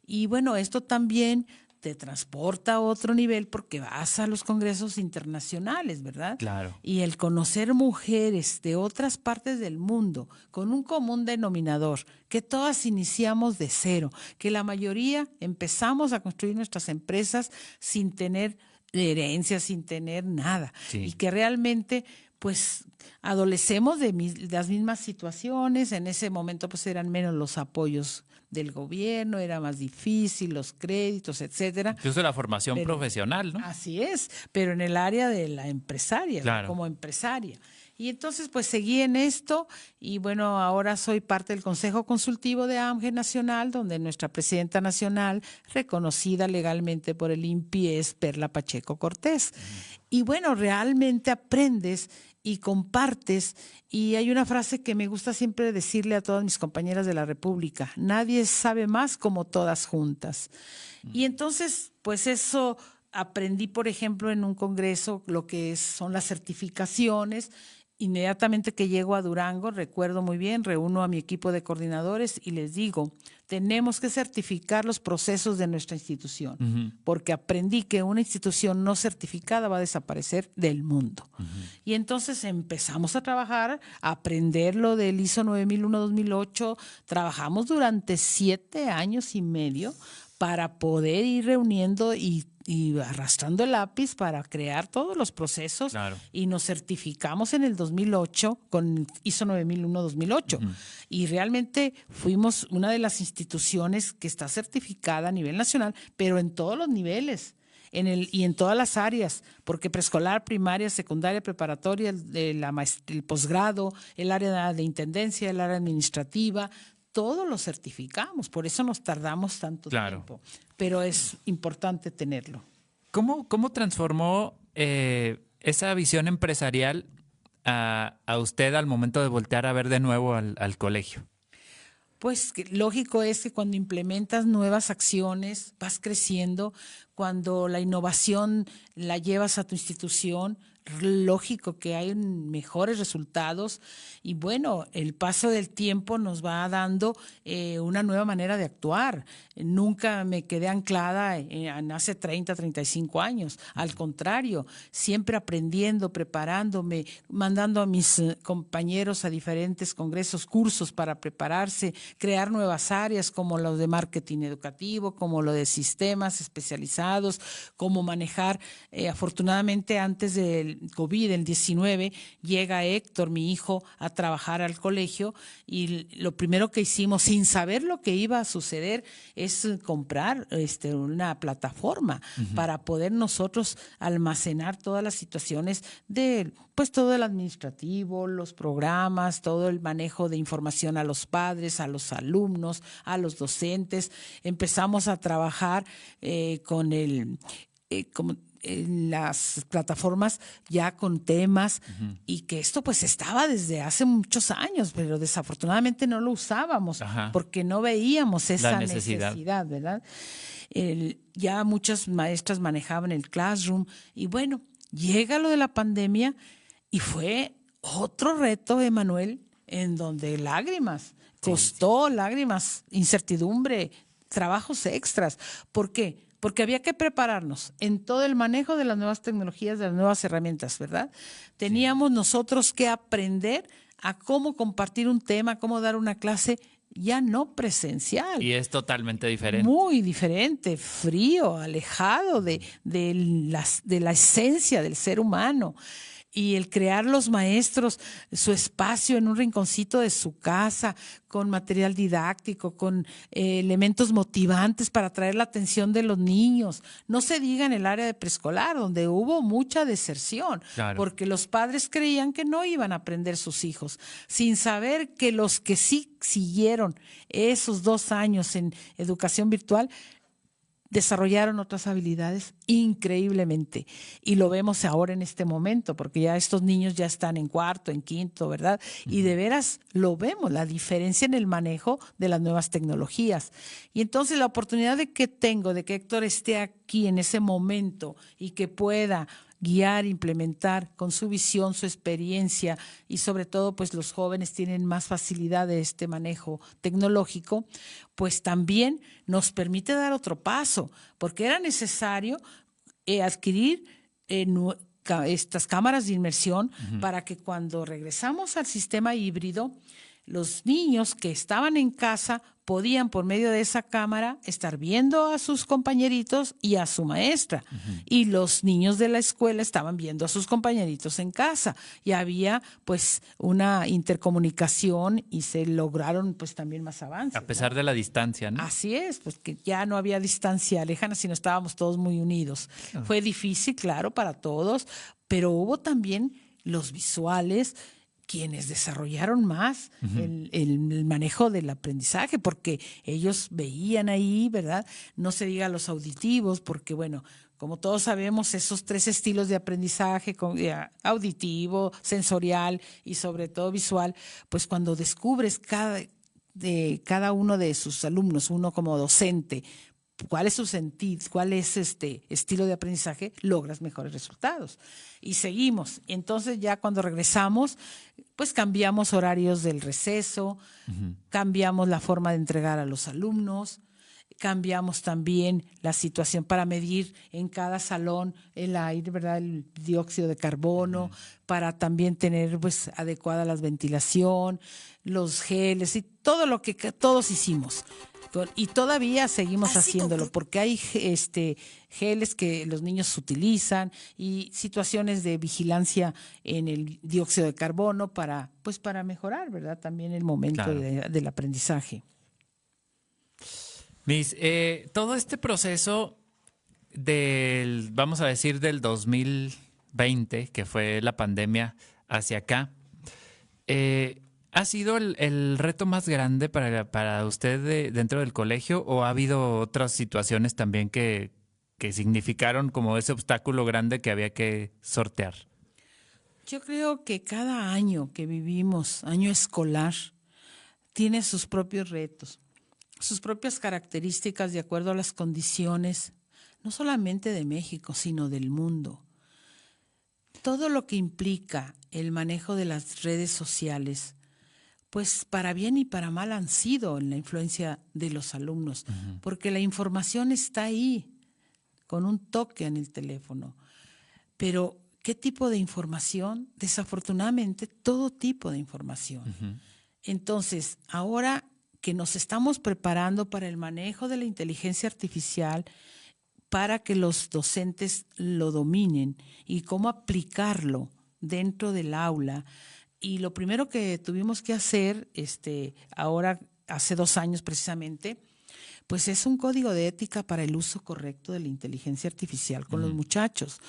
Y bueno, esto también te transporta a otro nivel porque vas a los congresos internacionales, ¿verdad? Claro. Y el conocer mujeres de otras partes del mundo con un común denominador, que todas iniciamos de cero, que la mayoría empezamos a construir nuestras empresas sin tener herencias, sin tener nada. Sí. Y que realmente pues adolecemos de las mismas situaciones. En ese momento pues eran menos los apoyos del gobierno, era más difícil, los créditos, etcétera. Incluso la formación profesional, ¿no? Así es, pero en el área de la empresaria, claro, como empresaria. Y entonces pues seguí en esto y bueno, ahora soy parte del Consejo Consultivo de AMGE Nacional, donde nuestra presidenta nacional, reconocida legalmente por el INPI, es Perla Pacheco Cortés. Y bueno, realmente aprendes y compartes, y hay una frase que me gusta siempre decirle a todas mis compañeras de la República: nadie sabe más como todas juntas. Y entonces, pues eso aprendí, por ejemplo, en un congreso, lo que son las certificaciones. Inmediatamente que llego a Durango, recuerdo muy bien, reúno a mi equipo de coordinadores y les digo, tenemos que certificar los procesos de nuestra institución, porque aprendí que una institución no certificada va a desaparecer del mundo. Y entonces empezamos a trabajar, a aprender lo del ISO 9001-2008, trabajamos durante 7 años y medio para poder ir reuniendo y arrastrando el lápiz para crear todos los procesos. Claro. Y nos certificamos en el 2008 con ISO 9001-2008. Y realmente fuimos una de las instituciones que está certificada a nivel nacional, pero en todos los niveles. Y en todas las áreas, porque preescolar, primaria, secundaria, preparatoria, el posgrado, el área de intendencia, el área administrativa, todo lo certificamos, por eso nos tardamos tanto tiempo, pero es importante tenerlo. ¿Cómo transformó esa visión empresarial a usted al momento de voltear a ver de nuevo al colegio? Pues lógico es que cuando implementas nuevas acciones, vas creciendo. cuando la innovación la llevas a tu institución, lógico que hay mejores resultados y bueno, el paso del tiempo nos va dando una nueva manera de actuar. Nunca me quedé anclada en hace 30, 35 años. Al contrario, siempre aprendiendo, preparándome, mandando a mis compañeros a diferentes congresos, cursos para prepararse, crear nuevas áreas como los de marketing educativo, como lo de sistemas especializados, cómo manejar. Afortunadamente, antes del COVID, el 19, llega Héctor, mi hijo, a trabajar al colegio y lo primero que hicimos, sin saber lo que iba a suceder, es comprar una plataforma para poder nosotros almacenar todas las situaciones de, pues todo el administrativo, los programas, todo el manejo de información a los padres, a los alumnos, a los docentes. Empezamos a trabajar con en las plataformas ya con temas y que esto pues estaba desde hace muchos años, pero desafortunadamente no lo usábamos porque no veíamos esa necesidad, ¿verdad? Ya muchas maestras manejaban el Classroom y bueno, llega lo de la pandemia y fue otro reto, Emanuel, en donde lágrimas, costó lágrimas, incertidumbre, trabajos extras. ¿Por qué? Porque había que prepararnos en todo el manejo de las nuevas tecnologías, de las nuevas herramientas, ¿verdad? Teníamos nosotros que aprender a cómo compartir un tema, cómo dar una clase ya no presencial. Y es totalmente diferente. Muy diferente, frío, alejado de la esencia del ser humano. Y el crear los maestros su espacio en un rinconcito de su casa, con material didáctico, con elementos motivantes para atraer la atención de los niños. No se diga en el área de preescolar, donde hubo mucha deserción, porque los padres creían que no iban a aprender sus hijos, sin saber que los que sí siguieron esos 2 años en educación virtual desarrollaron otras habilidades increíblemente. Y lo vemos ahora en este momento, porque ya estos niños ya están en 4º, en 5º, ¿verdad? Y de veras lo vemos, la diferencia en el manejo de las nuevas tecnologías. Y entonces la oportunidad que tengo de que Héctor esté aquí en ese momento y que pueda guiar, implementar con su visión, su experiencia y sobre todo pues los jóvenes tienen más facilidad de este manejo tecnológico, pues también nos permite dar otro paso, porque era necesario adquirir estas cámaras de inmersión para que cuando regresamos al sistema híbrido, los niños que estaban en casa podían por medio de esa cámara estar viendo a sus compañeritos y a su maestra. Y los niños de la escuela estaban viendo a sus compañeritos en casa. Y había pues una intercomunicación y se lograron pues también más avances. A pesar de la distancia, ¿no? Así es, pues que ya no había distancia lejana, sino estábamos todos muy unidos. Fue difícil, claro, para todos, pero hubo también los visuales, quienes desarrollaron más el manejo del aprendizaje, porque ellos veían ahí, ¿verdad? No se diga los auditivos, porque bueno, como todos sabemos, esos 3 estilos de aprendizaje, auditivo, sensorial y sobre todo visual, pues cuando descubres cada uno de sus alumnos, uno como docente, cuál es su sentido, cuál es estilo de aprendizaje, logras mejores resultados. Y seguimos. Entonces ya cuando regresamos, pues cambiamos horarios del receso, cambiamos la forma de entregar a los alumnos, cambiamos también la situación para medir en cada salón el aire, ¿verdad? El dióxido de carbono, para también tener pues adecuada la ventilación, los geles y todo lo que todos hicimos. Y todavía seguimos haciéndolo porque hay geles que los niños utilizan y situaciones de vigilancia en el dióxido de carbono para mejorar, ¿verdad? También el momento del aprendizaje. Todo este proceso vamos a decir, del 2020, que fue la pandemia, hacia acá, ¿ha sido el reto más grande para usted dentro del colegio o ha habido otras situaciones también que significaron como ese obstáculo grande que había que sortear? Yo creo que cada año que vivimos, año escolar, tiene sus propios retos, sus propias características de acuerdo a las condiciones no solamente de México, sino del mundo. Todo lo que implica el manejo de las redes sociales, pues para bien y para mal han sido en la influencia de los alumnos, porque la información está ahí, con un toque en el teléfono. Pero, ¿qué tipo de información? Desafortunadamente, todo tipo de información. Entonces, ahora que nos estamos preparando para el manejo de la inteligencia artificial, para que los docentes lo dominen y cómo aplicarlo dentro del aula. Y lo primero que tuvimos que hacer, ahora, hace 2 años precisamente, pues es un código de ética para el uso correcto de la inteligencia artificial con los muchachos.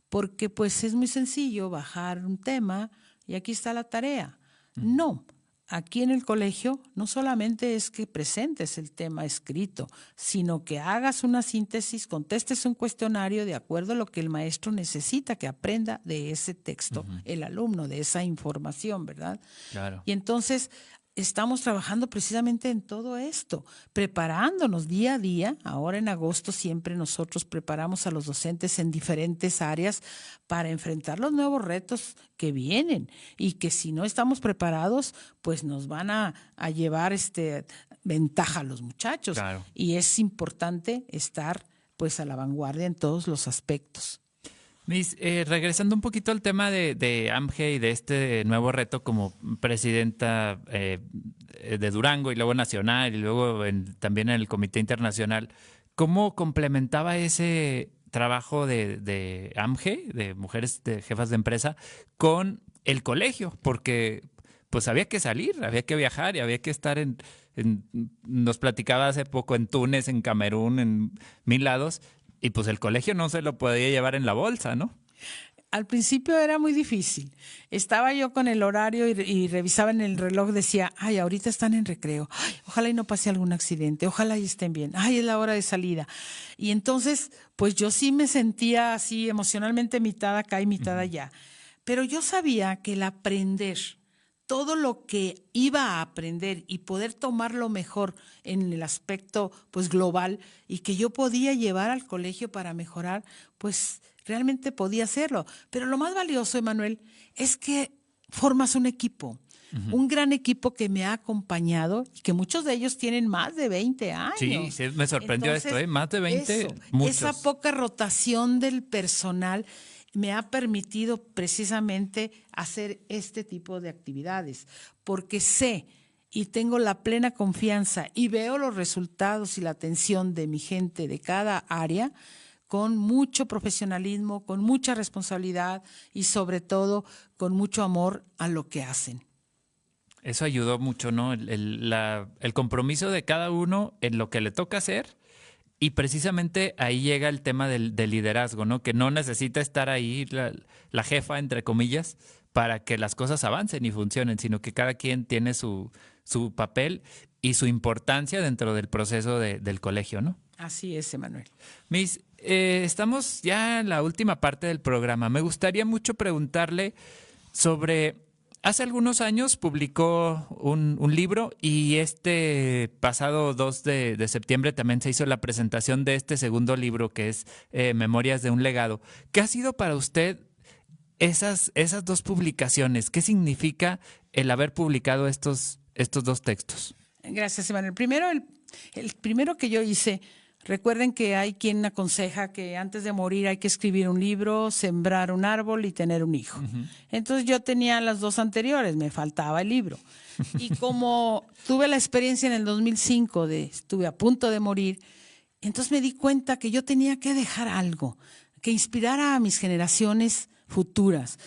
Porque pues es muy sencillo bajar un tema y aquí está la tarea. No. Aquí en el colegio no solamente es que presentes el tema escrito, sino que hagas una síntesis, contestes un cuestionario de acuerdo a lo que el maestro necesita que aprenda de ese texto, el alumno, de esa información, ¿verdad? Claro. Y entonces estamos trabajando precisamente en todo esto, preparándonos día a día. Ahora en agosto siempre nosotros preparamos a los docentes en diferentes áreas para enfrentar los nuevos retos que vienen y que si no estamos preparados, pues nos van a llevar ventaja a los muchachos. Claro. Y es importante estar pues a la vanguardia en todos los aspectos. Miss, regresando un poquito al tema de AMGE y de este nuevo reto como presidenta de Durango y luego nacional y luego también en el Comité Internacional, ¿cómo complementaba ese trabajo de AMGE, de mujeres de jefas de empresa, con el colegio? Porque pues había que salir, había que viajar y había que estar nos platicaba hace poco en Túnez, en Camerún, en 1000 lados. Y pues el colegio no se lo podía llevar en la bolsa, ¿no? Al principio era muy difícil. Estaba yo con el horario y revisaba en el reloj, decía, ay, ahorita están en recreo. Ay, ojalá y no pase algún accidente, ojalá y estén bien. Ay, es la hora de salida. Y entonces, pues yo sí me sentía así emocionalmente mitad acá y mitad allá. Pero yo sabía que el aprender, todo lo que iba a aprender y poder tomarlo mejor en el aspecto pues global y que yo podía llevar al colegio para mejorar, pues realmente podía hacerlo. Pero lo más valioso, Emanuel, es que formas un equipo, un gran equipo que me ha acompañado y que muchos de ellos tienen más de 20 años. Sí, me sorprendió. Entonces, esto, más de 20, eso, muchos. Esa poca rotación del personal me ha permitido precisamente hacer este tipo de actividades, porque sé y tengo la plena confianza y veo los resultados y la atención de mi gente de cada área con mucho profesionalismo, con mucha responsabilidad y sobre todo con mucho amor a lo que hacen. Eso ayudó mucho, ¿no? El compromiso de cada uno en lo que le toca hacer. Y precisamente ahí llega el tema del liderazgo, ¿no? Que no necesita estar ahí la jefa, entre comillas, para que las cosas avancen y funcionen, sino que cada quien tiene su papel y su importancia dentro del proceso del colegio, ¿no? Así es, Emanuel. Miss, estamos ya en la última parte del programa. Me gustaría mucho preguntarle sobre... Hace algunos años publicó un libro y este pasado 2 de septiembre también se hizo la presentación de este segundo libro que es Memorias de un legado. ¿Qué ha sido para usted esas 2 publicaciones? ¿Qué significa el haber publicado estos 2 textos? Gracias, Emanuel. Primero, el primero que yo hice, recuerden que hay quien aconseja que antes de morir hay que escribir un libro, sembrar un árbol y tener un hijo. Entonces yo tenía las 2 anteriores, me faltaba el libro. Y como tuve la experiencia en el 2005 estuve a punto de morir, entonces me di cuenta que yo tenía que dejar algo que inspirara a mis generaciones futuras,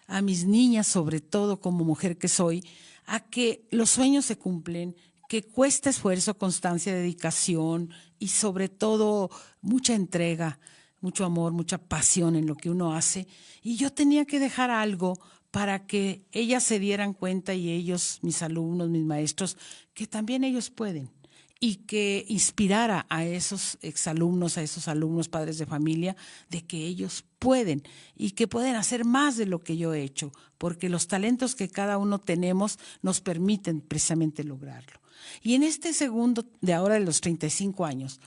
a mis niñas sobre todo como mujer que soy, a que los sueños se cumplen, que cuesta esfuerzo, constancia, dedicación y sobre todo mucha entrega, mucho amor, mucha pasión en lo que uno hace. Y yo tenía que dejar algo para que ellas se dieran cuenta y ellos, mis alumnos, mis maestros, que también ellos pueden. Y que inspirara a esos exalumnos, a esos alumnos, padres de familia, de que ellos pueden y que pueden hacer más de lo que yo he hecho, porque los talentos que cada uno tenemos nos permiten precisamente lograrlo. Y en este segundo, de ahora de los 35 años,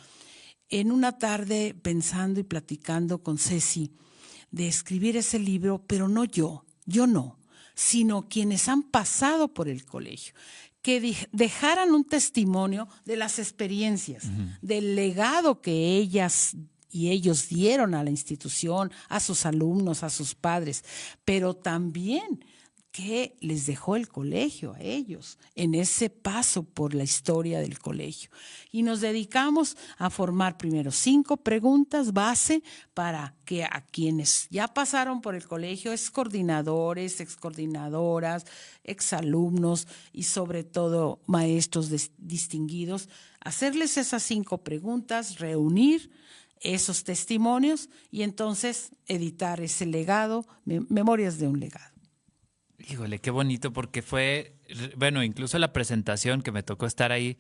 en una tarde pensando y platicando con Ceci de escribir ese libro, pero no yo no, sino quienes han pasado por el colegio, que dejaran un testimonio de las experiencias, del legado que ellas y ellos dieron a la institución, a sus alumnos, a sus padres, pero también que les dejó el colegio a ellos en ese paso por la historia del colegio. Y nos dedicamos a formar primero 5 preguntas base para que a quienes ya pasaron por el colegio, excoordinadores, excoordinadoras, exalumnos y sobre todo maestros distinguidos, hacerles esas 5 preguntas, reunir esos testimonios y entonces editar ese legado, Memorias de un legado. Híjole, qué bonito, porque fue, bueno, incluso la presentación que me tocó estar ahí,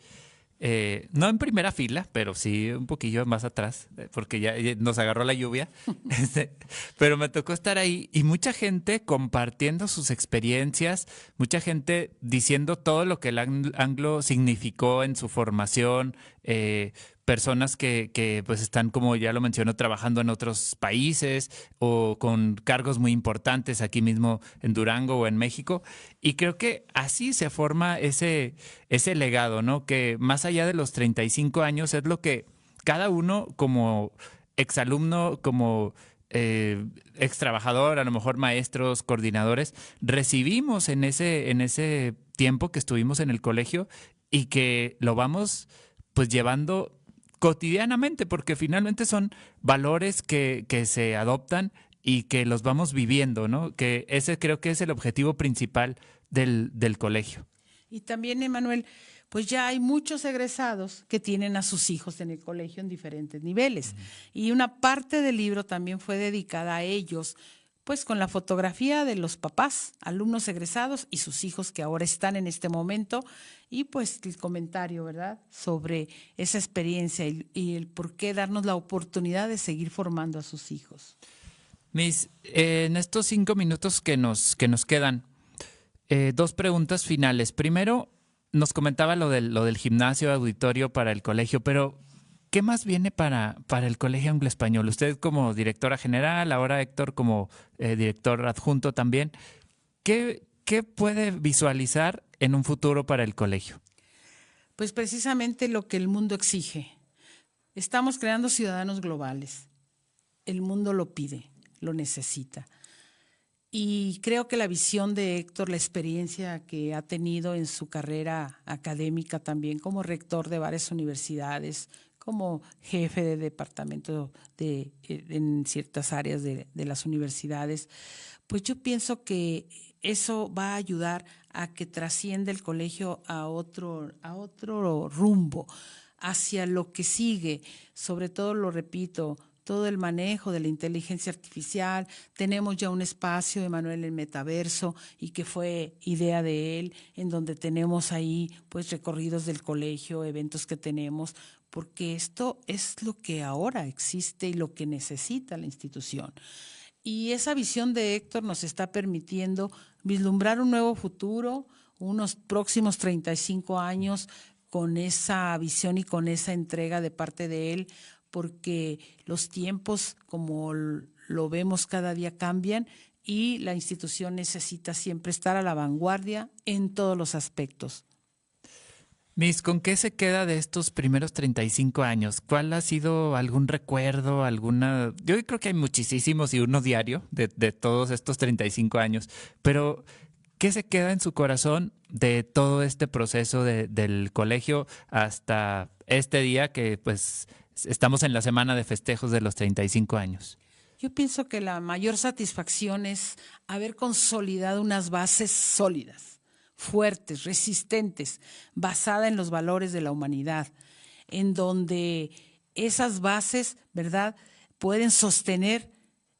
no en primera fila, pero sí un poquillo más atrás, porque ya nos agarró la lluvia, pero me tocó estar ahí y mucha gente compartiendo sus experiencias, mucha gente diciendo todo lo que el anglo significó en su formación, personas que pues están, como ya lo mencionó, trabajando en otros países o con cargos muy importantes aquí mismo en Durango o en México. Y creo que así se forma ese legado, ¿no? Que más allá de los 35 años es lo que cada uno como exalumno, como ex trabajador, a lo mejor maestros, coordinadores, recibimos en ese tiempo que estuvimos en el colegio y que lo vamos pues llevando cotidianamente, porque finalmente son valores que se adoptan y que los vamos viviendo, ¿no? Que ese creo que es el objetivo principal del colegio. Y también, Emanuel, pues ya hay muchos egresados que tienen a sus hijos en el colegio en diferentes niveles. Y una parte del libro también fue dedicada a ellos, pues con la fotografía de los papás, alumnos egresados y sus hijos que ahora están en este momento, y pues el comentario, ¿verdad?, sobre esa experiencia y el por qué darnos la oportunidad de seguir formando a sus hijos. En estos 5 minutos que nos quedan, 2 preguntas finales. Primero, nos comentaba lo del gimnasio auditorio para el colegio, pero ¿qué más viene para el Colegio Anglo-Español? Usted como directora general, ahora Héctor como director adjunto también. ¿Qué puede visualizar en un futuro para el colegio? Pues precisamente lo que el mundo exige. Estamos creando ciudadanos globales. El mundo lo pide, lo necesita. Y creo que la visión de Héctor, la experiencia que ha tenido en su carrera académica también como rector de varias universidades, como jefe de departamento en ciertas áreas de las universidades, pues yo pienso que eso va a ayudar a que trascienda el colegio a otro rumbo, hacia lo que sigue, sobre todo, lo repito, todo el manejo de la inteligencia artificial. Tenemos ya un espacio, Emanuel, en Metaverso, y que fue idea de él, en donde tenemos ahí pues recorridos del colegio, eventos que tenemos, porque esto es lo que ahora existe y lo que necesita la institución. Y esa visión de Héctor nos está permitiendo vislumbrar un nuevo futuro, unos próximos 35 años con esa visión y con esa entrega de parte de él, porque los tiempos, como lo vemos, cada día cambian y la institución necesita siempre estar a la vanguardia en todos los aspectos. ¿Con qué se queda de estos primeros 35 años? ¿Cuál ha sido algún recuerdo, alguna...? Yo creo que hay muchísimos y uno diario de todos estos 35 años, pero ¿qué se queda en su corazón de todo este proceso del colegio hasta este día que pues estamos en la semana de festejos de los 35 años? Yo pienso que la mayor satisfacción es haber consolidado unas bases sólidas, fuertes, resistentes, basada en los valores de la humanidad, en donde esas bases, ¿verdad?, pueden sostener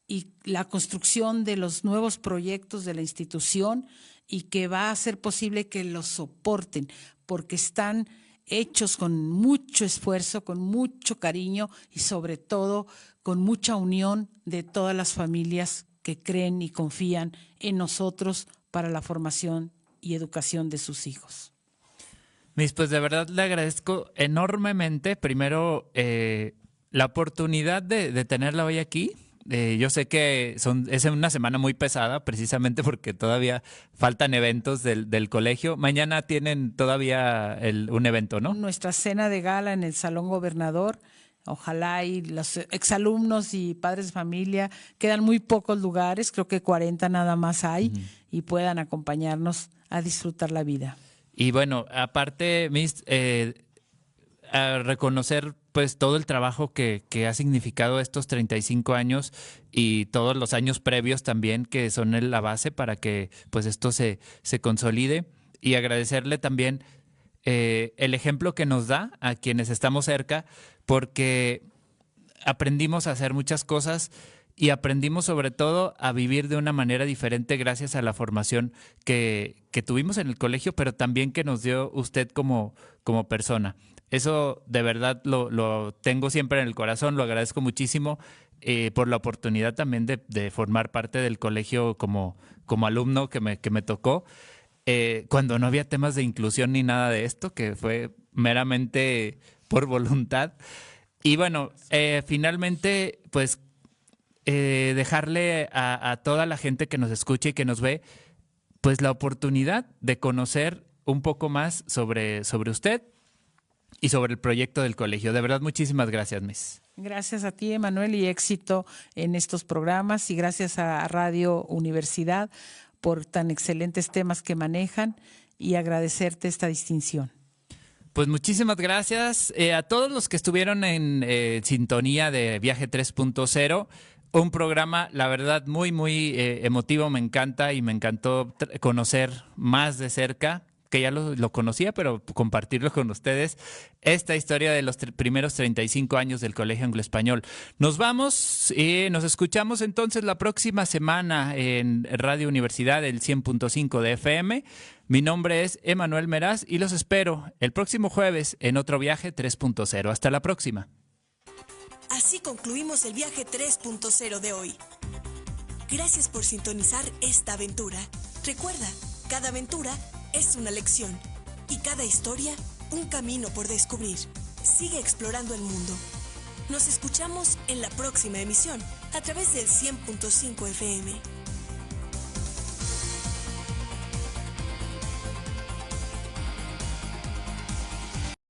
y la construcción de los nuevos proyectos de la institución, y que va a ser posible que los soporten, porque están hechos con mucho esfuerzo, con mucho cariño y sobre todo con mucha unión de todas las familias que creen y confían en nosotros para la formación y educación de sus hijos. Pues de verdad le agradezco enormemente, primero la oportunidad de tenerla hoy aquí. Yo sé que es una semana muy pesada, precisamente porque todavía faltan eventos del colegio. Mañana tienen todavía un evento, ¿no? Nuestra cena de gala en el Salón Gobernador. Ojalá y los exalumnos y padres de familia, quedan muy pocos lugares, creo que 40 nada más hay, y puedan acompañarnos a disfrutar la vida. Y bueno, aparte, Miss, a reconocer pues todo el trabajo que ha significado estos 35 años y todos los años previos también, que son la base para que pues esto se consolide, y agradecerle también el ejemplo que nos da a quienes estamos cerca, porque aprendimos a hacer muchas cosas y aprendimos sobre todo a vivir de una manera diferente gracias a la formación que tuvimos en el colegio, pero también que nos dio usted como persona. Eso de verdad lo tengo siempre en el corazón, lo agradezco muchísimo por la oportunidad también de formar parte del colegio como alumno que me tocó. Cuando no había temas de inclusión ni nada de esto, que fue meramente por voluntad. Y bueno, finalmente, pues dejarle a toda la gente que nos escucha y que nos ve, pues la oportunidad de conocer un poco más sobre usted y sobre el proyecto del colegio. De verdad, muchísimas gracias, Miss. Gracias a ti, Emanuel, y éxito en estos programas, y gracias a Radio Universidad por tan excelentes temas que manejan, y agradecerte esta distinción. Pues muchísimas gracias a todos los que estuvieron en sintonía de Viaje 3.0, un programa, la verdad, muy, muy emotivo, me encanta y me encantó conocer más de cerca, que ya lo conocía, pero compartirlo con ustedes, esta historia de los primeros 35 años del Colegio Anglo-Español. Nos vamos y nos escuchamos entonces la próxima semana en Radio Universidad, el 100.5 de FM. Mi nombre es Emanuel Meraz y los espero el próximo jueves en otro Viaje 3.0. Hasta la próxima. Así concluimos el Viaje 3.0 de hoy. Gracias por sintonizar esta aventura. Recuerda, cada aventura es una lección y cada historia un camino por descubrir. Sigue explorando el mundo. Nos escuchamos en la próxima emisión a través del 100.5 FM.